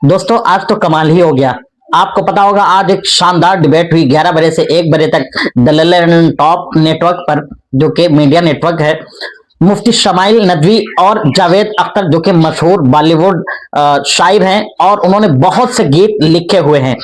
दोस्तों आज तो कमाल ही हो गया। आपको पता होगा आज एक शानदार डिबेट हुई 11 बजे से 1 बजे तक दलाल टॉप नेटवर्क पर, जो कि मीडिया नेटवर्क है। मुफ्ती शमाइल नदवी और जावेद अख्तर जो कि मशहूर बॉलीवुड शायर हैं और उन्होंने बहुत से गीत लिखे हुए हैं।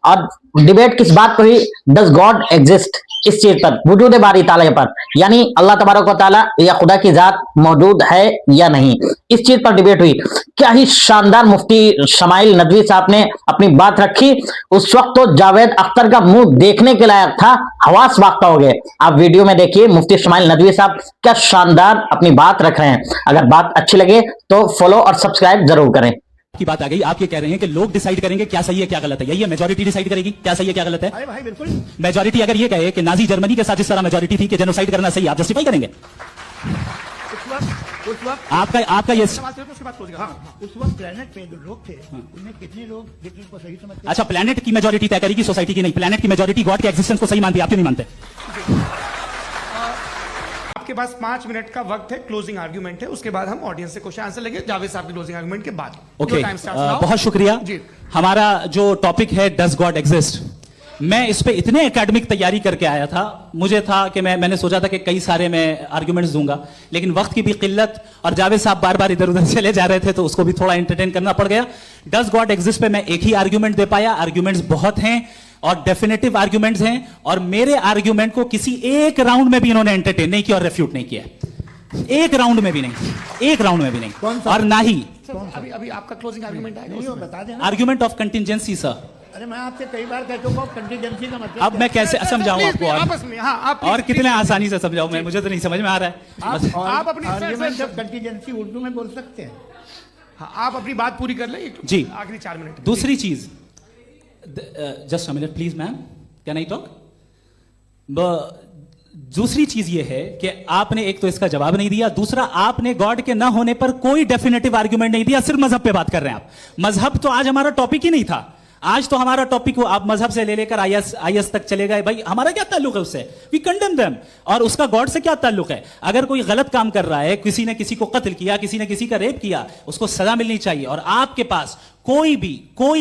और डिबेट किस बात पर हुई? डज गॉड एग्जिस्ट, इस चीज पर, वजूद बारी ताला पर, यानी अल्लाह तबारक व तआला या खुदा की जात मौजूद है या नहीं, इस चीज पर डिबेट हुई। क्या ही शानदार मुफ्ती शमाइल नदवी साहब ने अपनी बात रखी। उस वक्त तो जावेद अख्तर का मुंह देखने के लायक था, हवास वाख्ता हो गए। आप वीडियो में देखिए मुफ्ती शमाइल नदवी साहब क्या शानदार अपनी बात रख रहे हैं। अगर बात अच्छी लगे तो फॉलो और सब्सक्राइब जरूर करें। की बात आ गई, आप ये कह रहे हैं कि लोग डिसाइड करेंगे क्या सही है क्या गलत है, यही है? मेजॉरिटी डिसाइड करेगी क्या सही है क्या गलत है? अरे भाई बिल्कुल। मेजॉरिटी अगर ये कहे कि नाजी जर्मनी के साथ इस तरह मेजॉरिटी थी कि जेनोसाइड करना सही, आप जस्टिफाई करेंगे? उस वक्त आपका ये उसके बाद सोचेगा। हाँ, उस वक्त प्लेनेट पे जो लोग थे उनमें कितने लोग हिटलर को सही समझते? अच्छा, प्लेनेट की मेजॉरिटी तय करेगी सोसाइटी की नहीं? प्लेनेट की मेजॉरिटी गॉड के एग्जिस्टेंस को सही मानती है, आप क्यों नहीं मानते? आपके पास 5 मिनट का वक्त है, क्लोजिंग आर्गुमेंट है, उसके बाद हम ऑडियंस से क्वेश्चन आंसर लेंगे जावेद साहब की क्लोजिंग आर्गुमेंट के बाद। Okay, time starts now. बहुत शुक्रिया जी। हमारा जो टॉपिक है डज गॉड एग्जिस्ट, मैं इस पे इतने एकेडमिक तैयारी करके आया था। मुझे था कि मैंने सोचा था कि कई सारे मैं आर्गुमेंट्स दूंगा, लेकिन वक्त की भी किल्लत और जावेद साहब बार बार इधर उधर चले जा रहे थे तो उसको भी थोड़ा एंटरटेन करना पड़ गया। डज गॉड एग्जिस्ट पे मैं एक ही आर्गुमेंट दे पाया। आर्गुमेंट्स बहुत हैं और डेफिनेटिव आर्गुमेंट्स हैं, और मेरे आर्गुमेंट को किसी एक राउंड में भी इन्होंने एंटरटेन नहीं किया और रेफ्यूट नहीं किया। एक राउंड में भी नहीं, एक राउंड में भी नहीं। और ना ही अभी आपका क्लोजिंग आर्गुमेंट आएगा, नहीं, वो बता देना। Argument of contingency sir. अरे मैं आपसे कई बार कह चुका हूं कंटीजेंसी का मतलब अब मैं कैसे समझाऊं आपको? आपस में। हाँ, आप और कितने आसानी से समझाऊं मैं? मुझे तो नहीं समझ में आ रहा है। आप अपनी आर्गुमेंट ऑफ कंटीजेंसी उर्दू में बोल सकते हैं। हाँ, आप अपनी बात पूरी कर लें जी। आखिरी 4 मिनट। दूसरी चीज, just a minute please ma'am, can I talk? दूसरी चीज ये है कि आपने एक तो इसका जवाब नहीं दिया, दूसरा आपने गॉड के ना होने पर कोई डेफिनेटिव आर्गुमेंट नहीं दिया। सिर्फ मजहब पे बात कर रहे हैं आप। मजहब तो आज हमारा टॉपिक ही नहीं था। आज तो हमारा टॉपिक वो आप मजहब से ले लेकर आईएस तक चले गए। भाई हमारा क्या ताल्लुक है उससे? We condemn them. और उसका गॉड से क्या ताल्लुक है? अगर कोई गलत काम कर रहा है, किसी ने किसी को कत्ल किया, किसी ने किसी का रेप किया, उसको सजा मिलनी चाहिए। और आपके पास कोई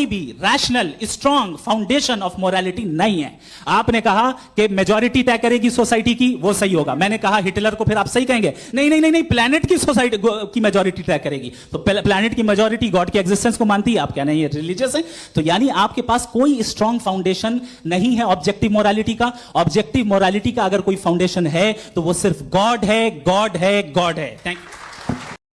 भी rational strong foundation of morality नहीं है। आपने कहा कि मेजॉरिटी तय करेगी सोसाइटी की, वो सही होगा। मैंने कहा हिटलर को फिर आप सही कहेंगे? नहीं नहीं नहीं नहीं, प्लैनेट की सोसाइटी की मेजॉरिटी तय करेगी। तो प्लैनेट की मेजॉरिटी गॉड के एग्जिस्टेंस को मानती है, आप क्या नहीं है रिलीजियस है? तो यानी आपके पास कोई स्ट्रॉन्ग फाउंडेशन नहीं है ऑब्जेक्टिव मोरालिटी का। ऑब्जेक्टिव मोरालिटी का अगर कोई फाउंडेशन है तो वो सिर्फ गॉड है, गॉड है, गॉड है। Thank you.